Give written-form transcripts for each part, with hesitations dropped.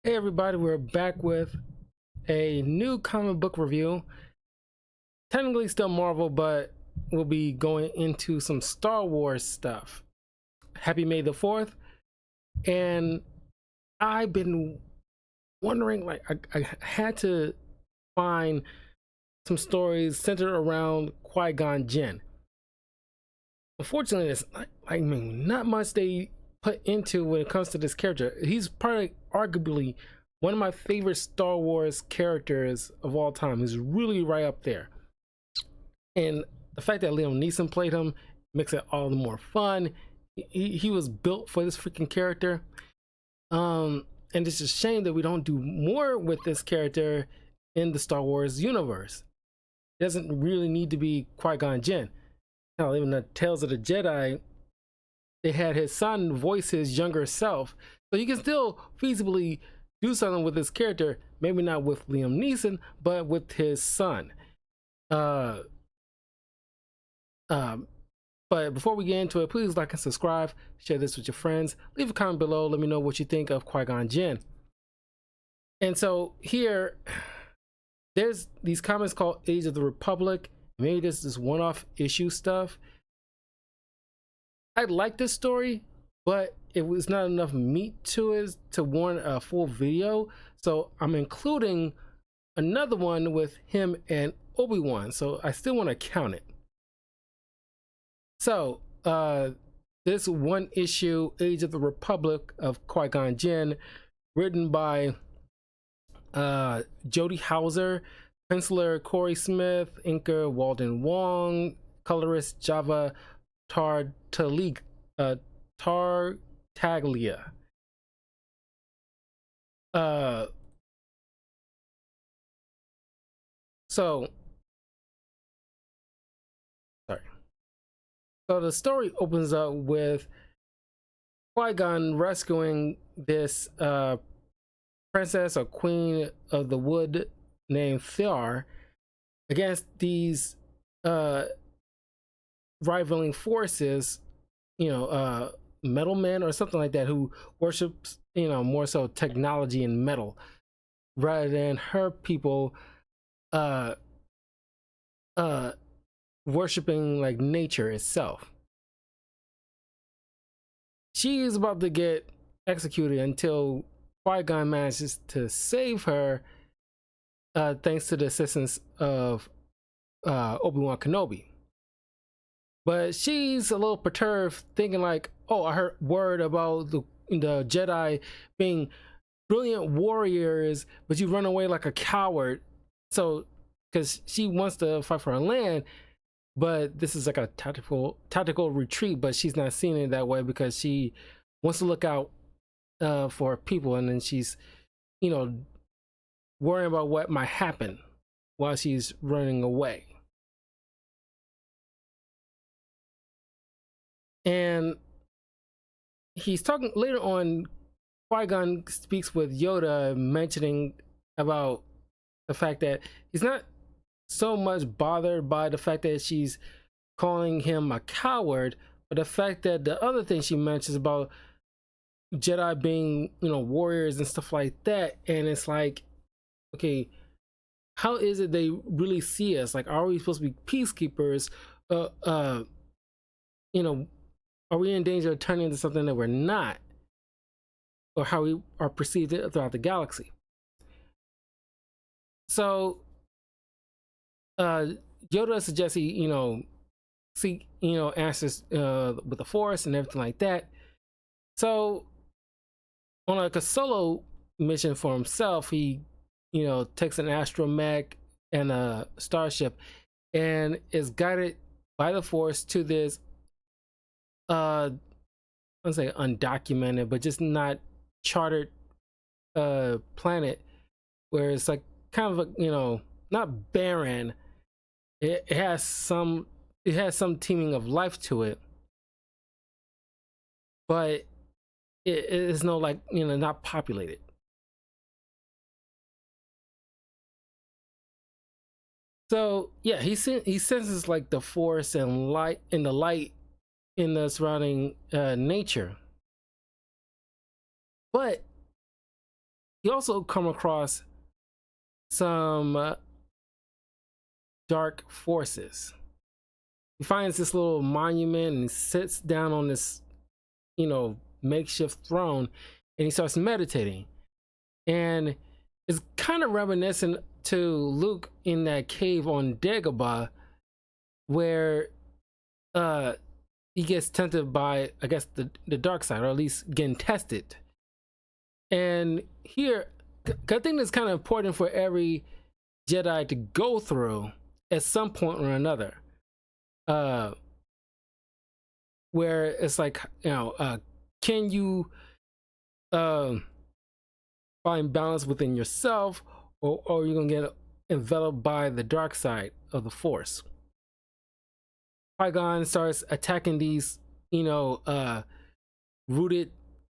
Hey everybody, we're back with a new comic book review. Technically still Marvel, but we'll be going into some Star Wars stuff. Happy May the 4th. And I've been wondering, I had to find some stories centered around Qui-Gon Jinn. Unfortunately, not much they put into when it comes to this character. He's probably arguably one of my favorite Star Wars characters of all time. He's really right up there. And the fact that Liam Neeson played him makes it all the more fun. He was built for this freaking character. And it's a shame that we don't do more with this character in the Star Wars universe. It doesn't really need to be Qui-Gon Jinn. Hell, even the Tales of the Jedi, they had his son voice his younger self. So you can still feasibly do something with this character, maybe not with Liam Neeson, but with his son. But before we get into it, please like and subscribe, share this with your friends, leave a comment below, let me know what you think of Qui-Gon Jinn. And so here, there's these comments called Age of the Republic. Maybe this is one-off issue stuff. I like this story, but it was not enough meat to it to warrant a full video. So I'm including another one with him and Obi-Wan. So I still want to count it. So this one issue, Age of the Republic of Qui-Gon Jinn, written by Jody Hauser, penciler Corey Smith, inker Walden Wong, colorist Java Tartaglia. So the story opens up with Qui-Gon rescuing this princess or queen of the wood named Thiar against these rivaling forces, metal men or something like that, who worships, more so technology and metal rather than her people worshiping like nature itself. She is about to get executed until Qui-Gon manages to save her, thanks to the assistance of Obi-Wan Kenobi. But she's a little perturbed, thinking like, oh, I heard word about the Jedi being brilliant warriors, but you run away like a coward. So, because she wants to fight for her land, but this is like a tactical retreat, but she's not seeing it that way because she wants to look out for people, and then she's, worrying about what might happen while she's running away. And he's talking later on. Qui-Gon speaks with Yoda, mentioning about the fact that he's not so much bothered by the fact that she's calling him a coward, but the fact that the other thing she mentions about Jedi being, warriors and stuff like that. And it's like, okay, how is it they really see us? Like, are we supposed to be peacekeepers? Are we in danger of turning into something that we're not? Or how we are perceived throughout the galaxy? So Yoda suggests he, seek, answers with the Force and everything like that. So on like a solo mission for himself, he, takes an astromech and a starship and is guided by the Force to this I don't say undocumented, but just not chartered planet, where it's like kind of a, not barren. It has some teeming of life to it, but it is no, like, not populated. So yeah, he senses like the Force and light in the light in the surrounding nature, but he also come across some dark forces. He finds this little monument and sits down on this, makeshift throne, and he starts meditating. And it's kind of reminiscent to Luke in that cave on Dagobah, where he gets tempted by, I guess, the dark side, or at least getting tested. And here, I think it's kind of important for every Jedi to go through at some point or another, where it's like, can you find balance within yourself, or are you gonna get enveloped by the dark side of the Force? Qui-Gon starts attacking these, rooted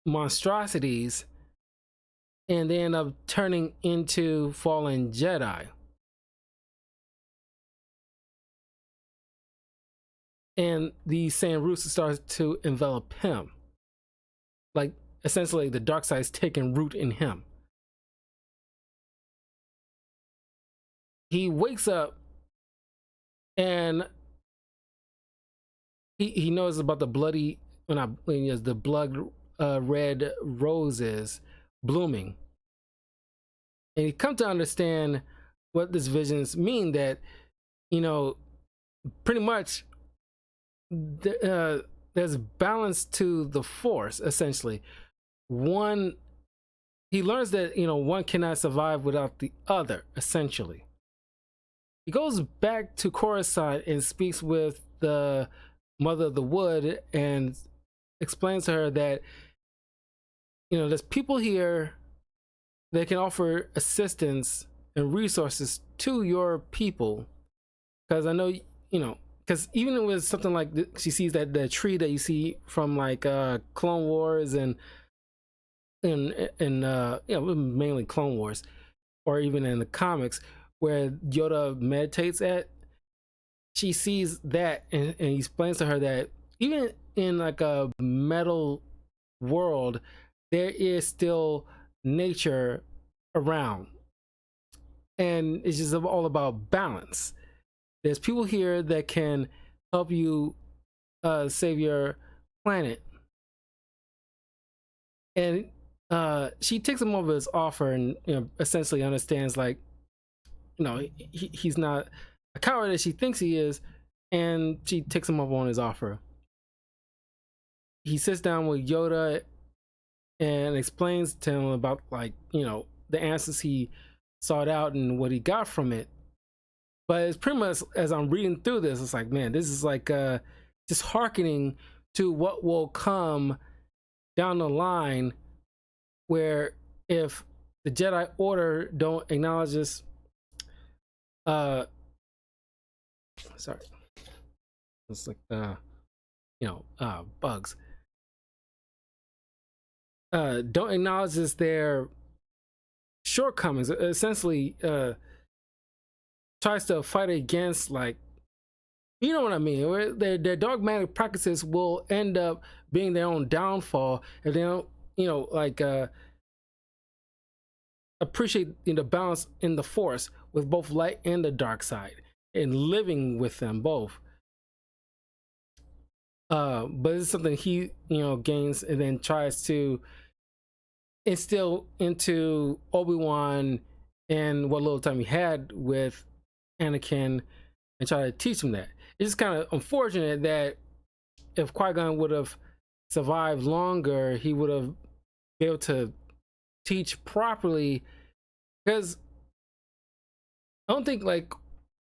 monstrosities, and they end up turning into fallen Jedi. And these same roots start to envelop him. Like, essentially, the dark side's taking root in him. He wakes up and he knows about the bloody, the blood red roses blooming. And he comes to understand what these visions mean, that, pretty much there's balance to the Force, essentially. He learns that, one cannot survive without the other, essentially. He goes back to Coruscant and speaks with the Mother of the Wood and explains to her that, there's people here that can offer assistance and resources to your people. Because I know, because even with something like she sees that the tree that you see from like Clone Wars and mainly Clone Wars, or even in the comics, where Yoda meditates at, she sees that, and he explains to her that even in like a metal world, there is still nature around, and it's just all about balance. There's people here that can help you save your planet. And she takes him over his offer, and essentially understands, like, he's not a coward as she thinks he is, and she takes him up on his offer. He sits down with Yoda and explains to him about, like, the answers he sought out and what he got from it. But it's pretty much, as I'm reading through this, it's like, man, this is like just hearkening to what will come down the line, where if the Jedi Order don't acknowledge this, sorry, it's like bugs. Don't acknowledge this, their shortcomings. Essentially, tries to fight against, like, you know what I mean, where their dogmatic practices will end up being their own downfall if they don't, appreciate the balance in the Force with both light and the dark side, and living with them both. But it's something he, gains and then tries to instill into Obi-Wan, and what little time he had with Anakin, and try to teach him that. It's just kind of unfortunate that if Qui-Gon would have survived longer, he would have been able to teach properly, because I don't think, like,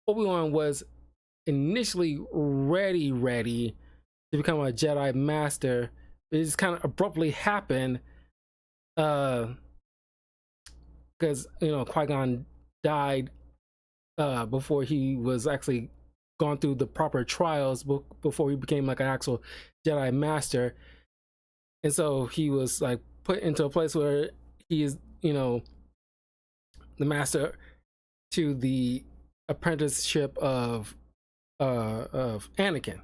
Obi-Wan was initially ready to become a Jedi Master. It just kind of abruptly happened, because Qui-Gon died before he was actually gone through the proper trials, before he became like an actual Jedi Master. And so he was like put into a place where he is, the master to the apprenticeship of Anakin.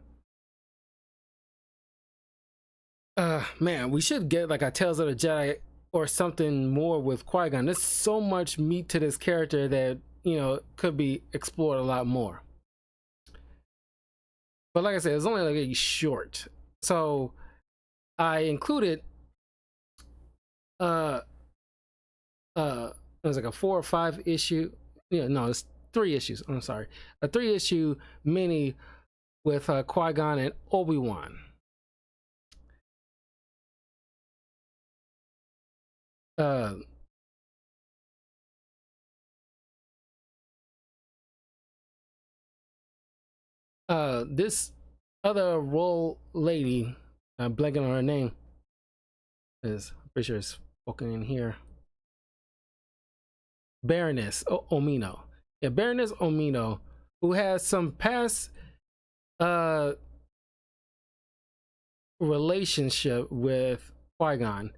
Man, we should get like a Tales of the Jedi or something more with Qui-Gon. There's so much meat to this character that, you know, could be explored a lot more. But like I said, it's only like a short, so I included uh it was like a 4 or 5 issue, yeah, no, it's 3 issues, I'm sorry, a 3 issue mini with Qui-Gon and Obi-Wan. uh this other role lady, I'm blanking on her name, is I'm pretty sure it's spoken in here. Baroness Omino. Yeah, Baroness Omino, who has some past uh relationship with Qui-Gon.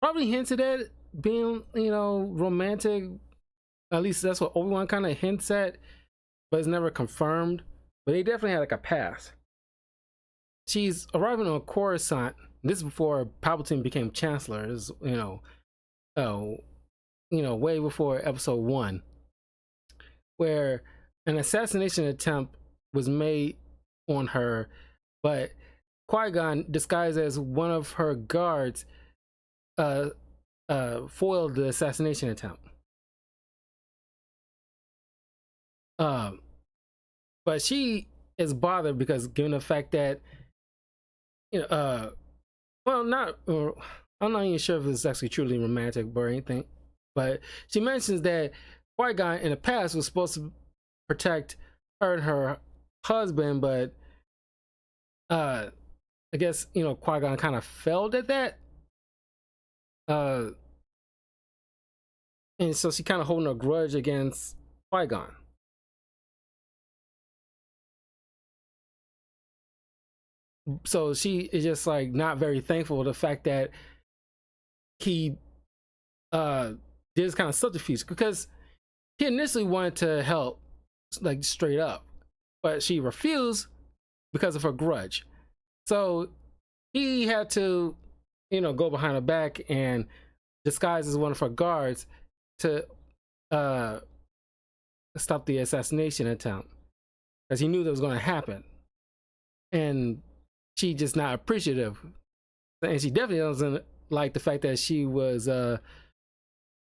Probably hinted at being, you know, romantic. At least that's what Obi-Wan kind of hints at, but it's never confirmed. But they definitely had like a past. She's arriving on Coruscant. This is before Palpatine became Chancellor. This is, way before Episode 1, where an assassination attempt was made on her, but Qui-Gon, disguised as one of her guards, foiled the assassination attempt. But she is bothered because, given the fact that, well, not, I'm not even sure if it's actually truly romantic or anything, but she mentions that Qui-Gon in the past was supposed to protect her and her husband, but I guess, Qui-Gon kind of failed at that. And so she kind of holding a grudge against Qui-Gon. So she is just like not very thankful for the fact that he did this kind of subterfuge, because he initially wanted to help, like, straight up, but she refused because of her grudge. So he had to, go behind her back and disguise as one of her guards to stop the assassination attempt, because he knew that was going to happen. And she just not appreciative, and she definitely doesn't like the fact that she was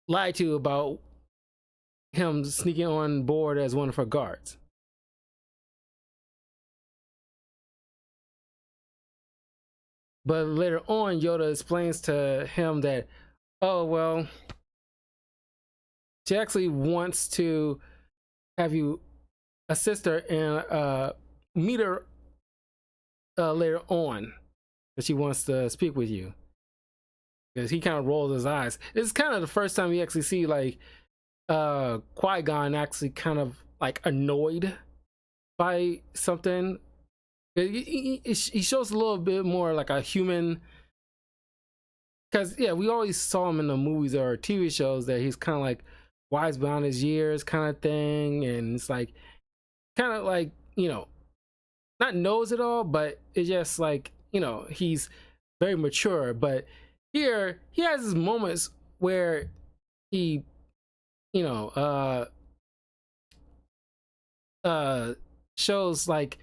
lied to about him sneaking on board as one of her guards. But later on, Yoda explains to him that, oh well, she actually wants to have you assist her and meet her later on, but she wants to speak with you. Because he kind of rolls his eyes. It's kind of the first time you actually see, like, Qui-Gon actually kind of like annoyed by something. He shows a little bit more like a human, because yeah, we always saw him in the movies or TV shows that he's kind of like wise beyond his years kind of thing, and it's like kind of like, not knows it all, but it's just like, he's very mature. But here he has his moments where he, shows like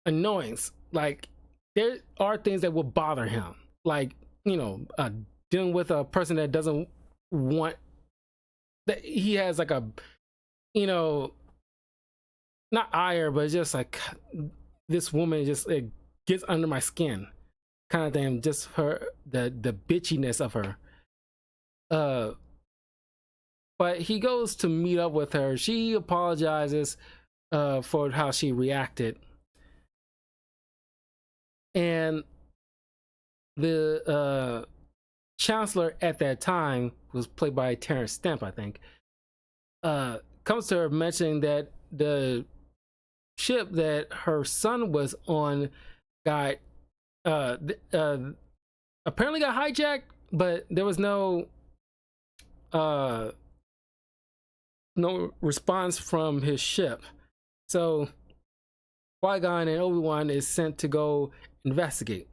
annoyance. Like, there are things that will bother him, like, dealing with a person that doesn't want, that he has like a, not ire, but just like, this woman just, it gets under my skin kind of thing. Just her, the bitchiness of her. But he goes to meet up with her. She apologizes for how she reacted, and the chancellor at that time, was played by Terrence Stamp, I think, comes to her mentioning that the ship that her son was on got apparently got hijacked, but there was no response from his ship. So Qui-Gon and Obi-Wan is sent to go investigate.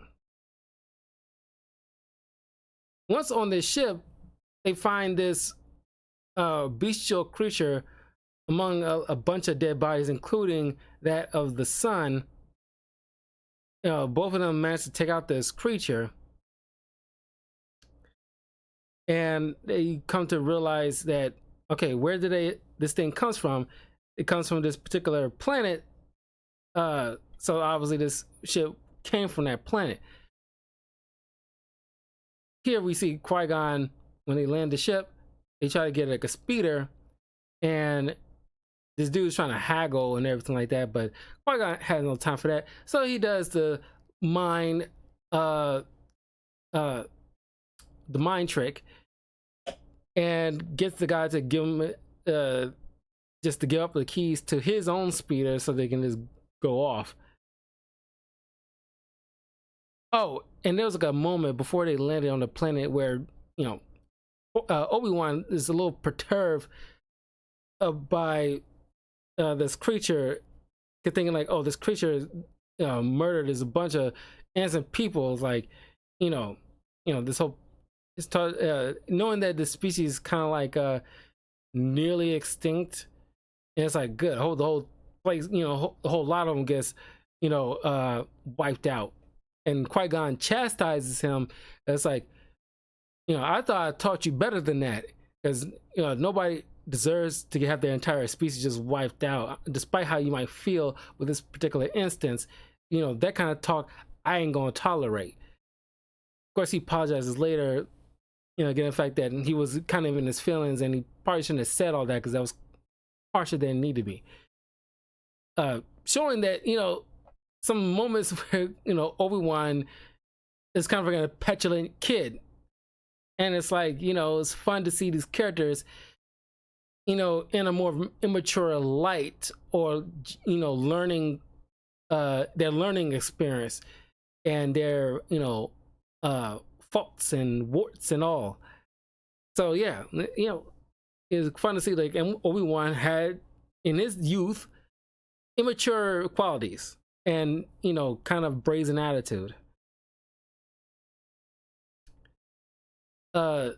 Once on this ship, they find this bestial creature among a bunch of dead bodies, including that of the son. Both of them managed to take out this creature, and they come to realize that, okay, where did this thing comes from? It comes from this particular planet. So obviously this ship came from that planet. Here we see Qui-Gon, when they land the ship, they try to get like a speeder, and this dude's trying to haggle and everything like that, but Qui-Gon has no time for that. So he does the mind the mind trick and gets the guy to give him just to give up the keys to his own speeder so they can just go off. Oh, and there was like a moment before they landed on the planet where, you know, Obi-Wan is a little perturbed by this creature, thinking like, oh, this creature murdered is a bunch of innocent people. Like, you know, this whole knowing that the species is kind of like nearly extinct, and it's like good. The whole place, you know, the whole lot of them gets, you know, wiped out. And Qui-Gon chastises him. It's like, you know, I thought I taught you better than that, because, you know, nobody deserves to have their entire species just wiped out, despite how you might feel with this particular instance. You know, that kind of talk I ain't gonna tolerate. Of course, he apologizes later, you know, given the fact that he was kind of in his feelings, and he probably shouldn't have said all that because that was harsher than it needed to be. Showing that, you know, some moments where, you know, Obi-Wan is kind of like a petulant kid, and it's like, you know, it's fun to see these characters, you know, in a more immature light, or, you know, learning their learning experience and their, you know, faults and warts and all. So yeah, you know, it's fun to see like Obi-Wan had in his youth immature qualities and, you know, kind of brazen attitude. They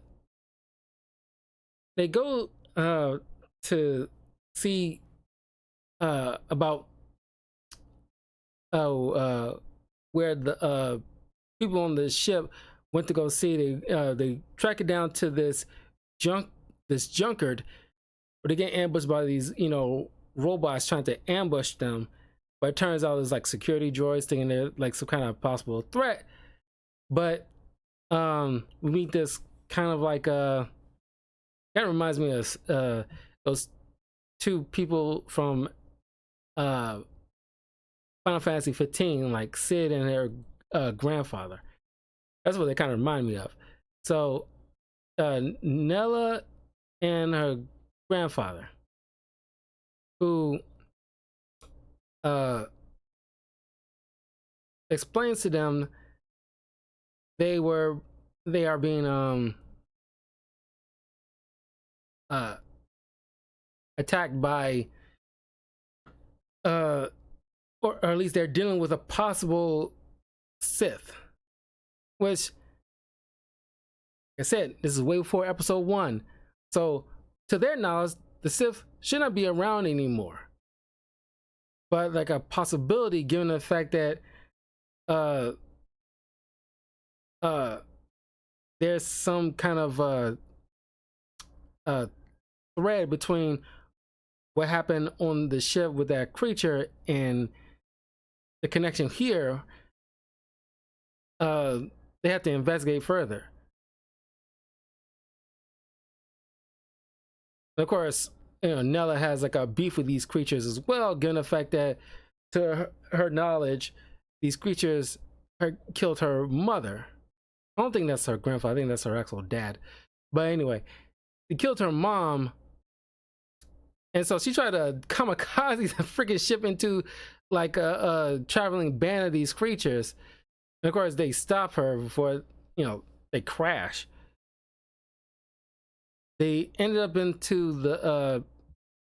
go to see about where the people on the ship went to go see. They track it down to this junkard, where they get ambushed by these, you know, robots trying to ambush them. But it turns out there's like security droids thinking they're like some kind of possible threat. But we meet this kind of like kind of reminds me of those two people from Final Fantasy 15, like Sid and their grandfather. That's what they kind of remind me of. So Nella and her grandfather, who explains to them they are being attacked by or at least they're dealing with a possible Sith, which, like I said, this is way before episode 1. So to their knowledge, the Sith should not be around anymore. But like a possibility, given the fact that there's some kind of thread between what happened on the ship with that creature and the connection here, they have to investigate further. And of course, you know, Nella has like a beef with these creatures as well, given the fact that, to her knowledge, these creatures killed her mother. I don't think that's her grandfather. I think that's her actual dad. But anyway, they killed her mom, and so she tried to kamikaze the freaking ship into like a traveling band of these creatures. And of course, they stop her before, you know, they crash. They ended up into the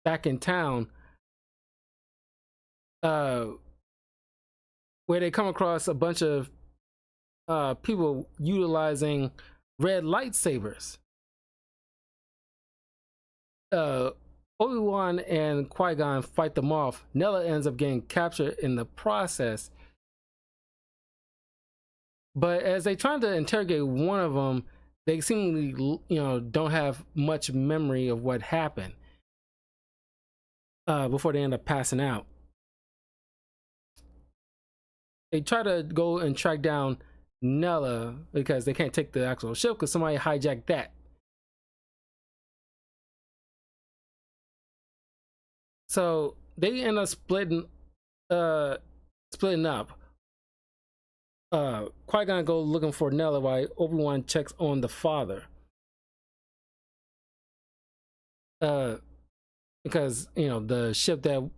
back in town, where they come across a bunch of people utilizing red lightsabers. uh Obi-Wan and Qui-Gon fight them off. Nella ends up getting captured in the process. But as they try to interrogate one of them, they seemingly, don't have much memory of what happened before they end up passing out. They try to go and track down Nella because they can't take the actual ship because somebody hijacked that. So they end up splitting up. Qui-Gon go looking for Nella while Obi-Wan checks on the father. Because the ship that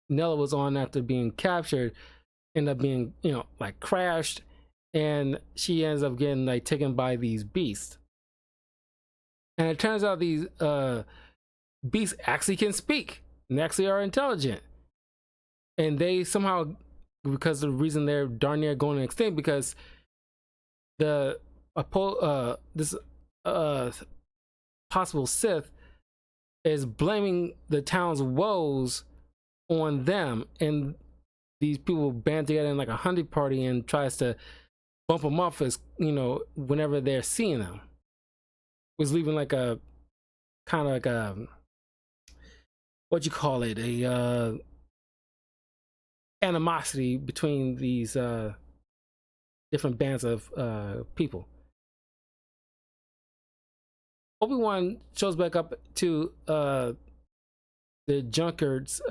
Nella was on after being captured ended up being like crashed, and she ends up getting like taken by these beasts. And it turns out these beasts actually can speak and actually are intelligent, and they somehow, because of the reason they're darn near going extinct, because the this possible Sith is blaming the town's woes on them, and these people band together in like a hunting party and tries to bump them off as whenever they're seeing them. Was leaving like a kind of like a, what you call it, a animosity between these different bands of people. Obi-Wan shows back up to the Junkard's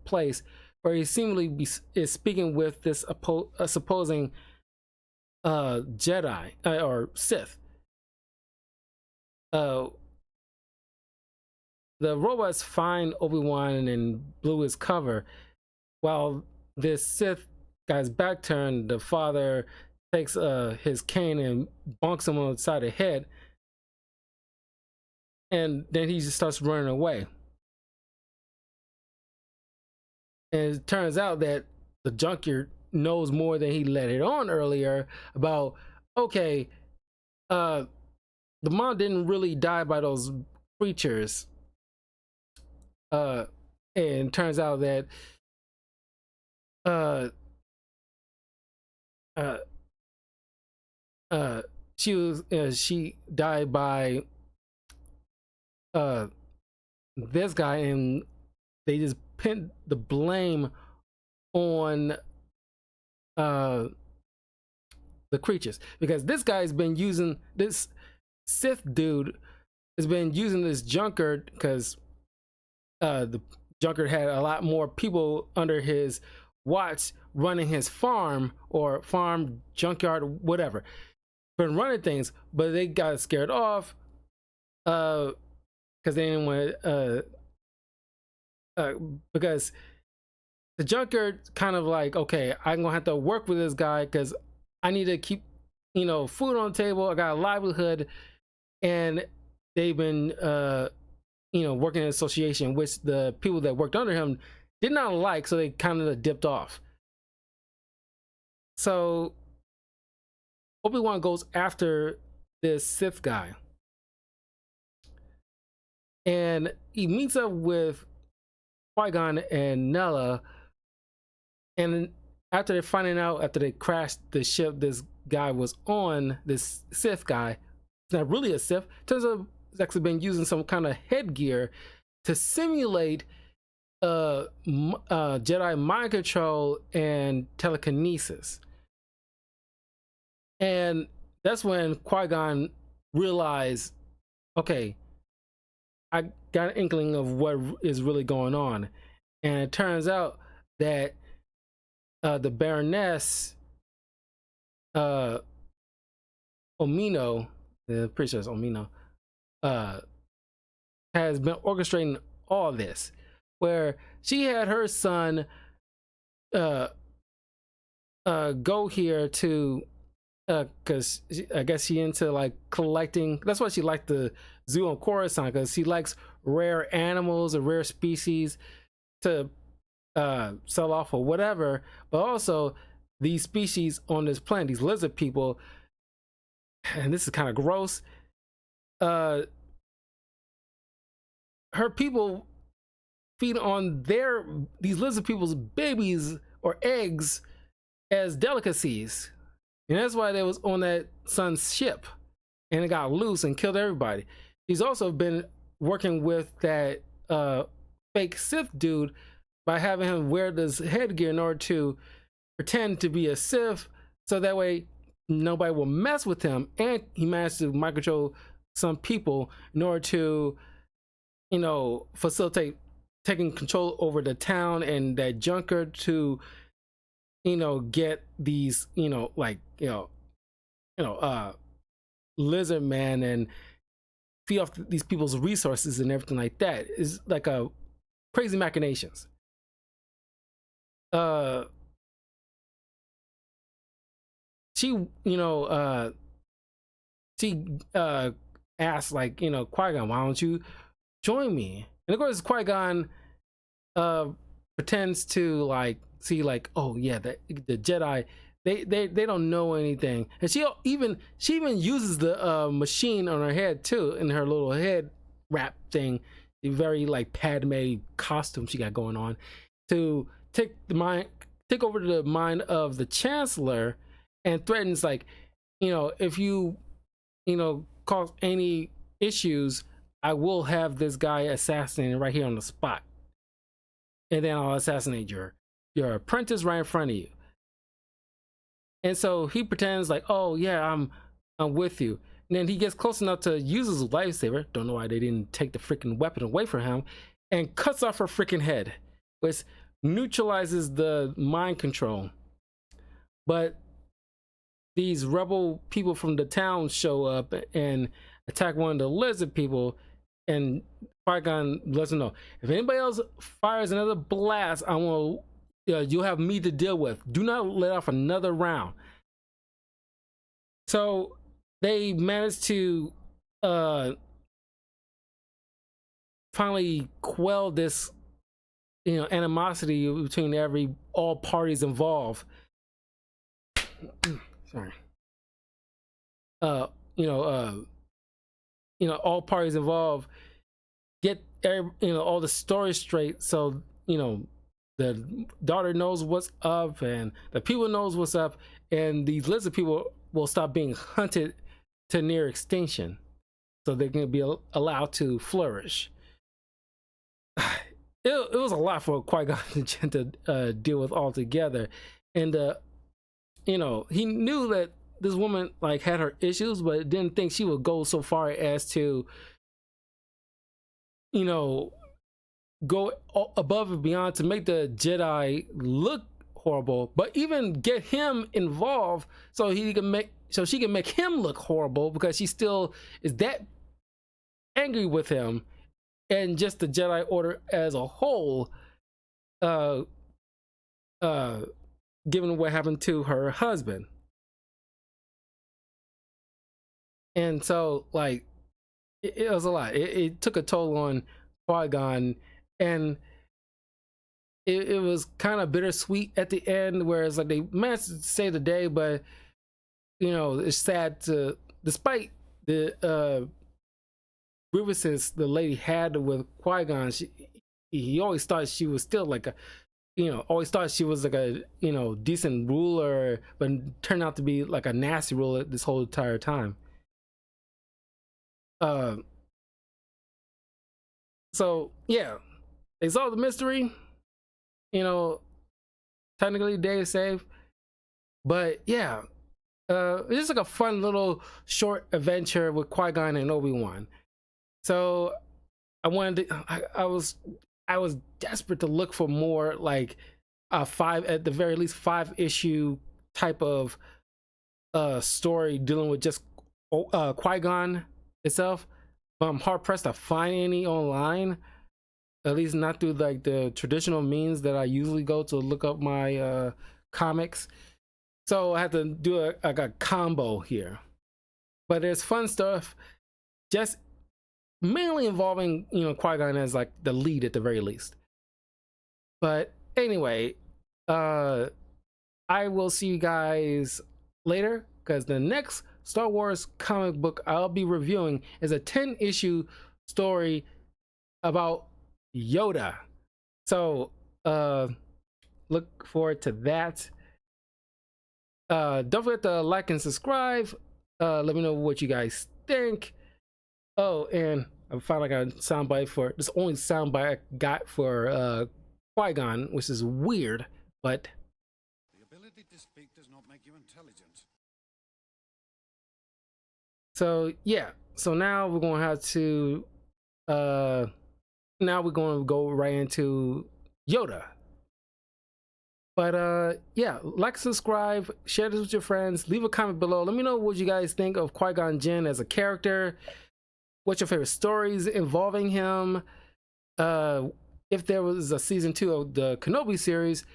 place, where he seemingly is speaking with this supposing Jedi or Sith. The robots find Obi-Wan and blew his cover. While this Sith guy's back turned, the father takes his cane and bonks him on the side of the head, and then he just starts running away. And it turns out that the Junkyard knows more than he let it on earlier about, okay, the mom didn't really die by those creatures. And it turns out that she died by this guy, and they just pinned the blame on the creatures, because this guy's been using, this Sith dude has been using this Junkard, because the Junkard had a lot more people under his watch running his farm, or farm, junkyard, whatever, been running things, but they got scared off because they didn't want because the Junkard kind of like, okay, I'm gonna have to work with this guy because I need to keep food on the table, I got a livelihood. And they've been working in association, which the people that worked under him did not like, so they kind of dipped off. So Obi-Wan goes after this Sith guy, and he meets up with Qui-Gon and Nella. And after they're finding out, after they crashed the ship this guy was on, this Sith guy, it's not really a Sith, turns out he's actually been using some kind of headgear to simulate Jedi mind control and telekinesis. And that's when Qui-Gon realized, okay, I got an inkling of what is really going on. And it turns out that the Baroness Omino, pretty sure it's Omino, has been orchestrating all this, where she had her son go here to because I guess she into like collecting. That's why she liked the zoo on Coruscant, because she likes rare animals or rare species to sell off or whatever. But also these species on this planet, these lizard people, and this is kind of gross. Uh, her people feed on these lizard people's babies or eggs as delicacies, and that's why they was on that son's ship, and it got loose and killed everybody. He's also been working with that fake Sith dude by having him wear this headgear in order to pretend to be a Sith, so that way nobody will mess with him. And he managed to mind control some people in order to, facilitate taking control over the town and that junker to, get these, lizard man and feed off these people's resources and everything like that. Is like a crazy machinations. She, she asked, like, Qui-Gon, why don't you join me? And of course, Qui-Gon pretends to like see, like, oh yeah, the Jedi, they don't know anything, and she even uses the machine on her head too, in her little head wrap thing, the very like Padme costume she got going on, to take over the mind of the Chancellor, and threatens, like, if you cause any issues, I will have this guy assassinated right here on the spot, and then I'll assassinate your apprentice right in front of you. And so he pretends like, oh yeah, I'm with you. And then he gets close enough to use his lightsaber. Don't know why they didn't take the freaking weapon away from him, and cuts off her freaking head, which neutralizes the mind control. But these rebel people from the town show up and attack one of the lizard people, and Qui-Gon lets them know, if anybody else fires another blast, you'll have me to deal with. Do not let off another round. So they managed to finally quell this, animosity between all parties involved. Sorry. All parties involved get all the stories straight, so the daughter knows what's up and the people knows what's up, and these lizard people will stop being hunted to near extinction, so they can be allowed to flourish. It was a lot for Qui-Gon Jinn to deal with altogether, and he knew that this woman like had her issues, but didn't think she would go so far as to go above and beyond to make the Jedi look horrible, but even get him involved so she can make him look horrible, because she still is that angry with him and just the Jedi Order as a whole, given what happened to her husband. And so, like, it was a lot. It took a toll on Qui-Gon, and it was kind of bittersweet at the end, whereas like they managed to save the day, but it's sad to, despite the grievances the lady had with Qui-Gon, he always thought she was still like always thought she was like a decent ruler, but turned out to be like a nasty ruler this whole entire time. So yeah, they solved the mystery. Technically day is saved, but yeah, it's just like a fun little short adventure with Qui-Gon and Obi-Wan. So I wanted to, I was desperate to look for more like at the very least 5-issue type of story dealing with just Qui-Gon itself, but I'm hard pressed to find any online, at least not through like the traditional means that I usually go to look up my comics. So I had to do a combo here, but there's fun stuff, just mainly involving Qui-Gon as like the lead at the very least. But anyway, I will see you guys later, because the next Star Wars comic book I'll be reviewing is a 10-issue story about Yoda. So look forward to that. Don't forget to like and subscribe. Let me know what you guys think. Oh, and I finally got a soundbite for this. Only soundbite I got for Qui-Gon, which is weird, but the ability to speak does not make you intelligent. So yeah, so now we're gonna have to now we're gonna go right into Yoda. But yeah, like, subscribe, share this with your friends, leave a comment below. Let me know what you guys think of Qui-Gon Jinn as a character. What's your favorite stories involving him? If there was a season 2 of the Kenobi series,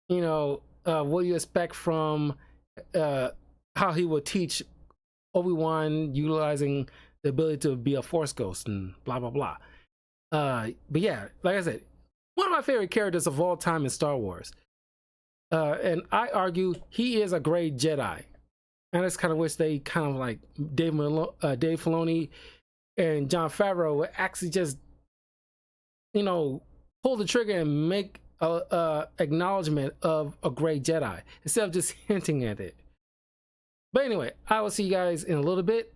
you know, what do you expect from how he will teach Obi-Wan utilizing the ability to be a Force ghost and blah blah blah. But yeah, like I said, one of my favorite characters of all time in Star Wars. And I argue he is a great Jedi. And I just kind of wish they kind of like Dave Filoni and Jon Favreau would actually just, you know, pull the trigger and make a acknowledgement of a great Jedi instead of just hinting at it. But anyway, I will see you guys in a little bit.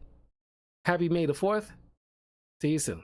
Happy May the 4th. See you soon.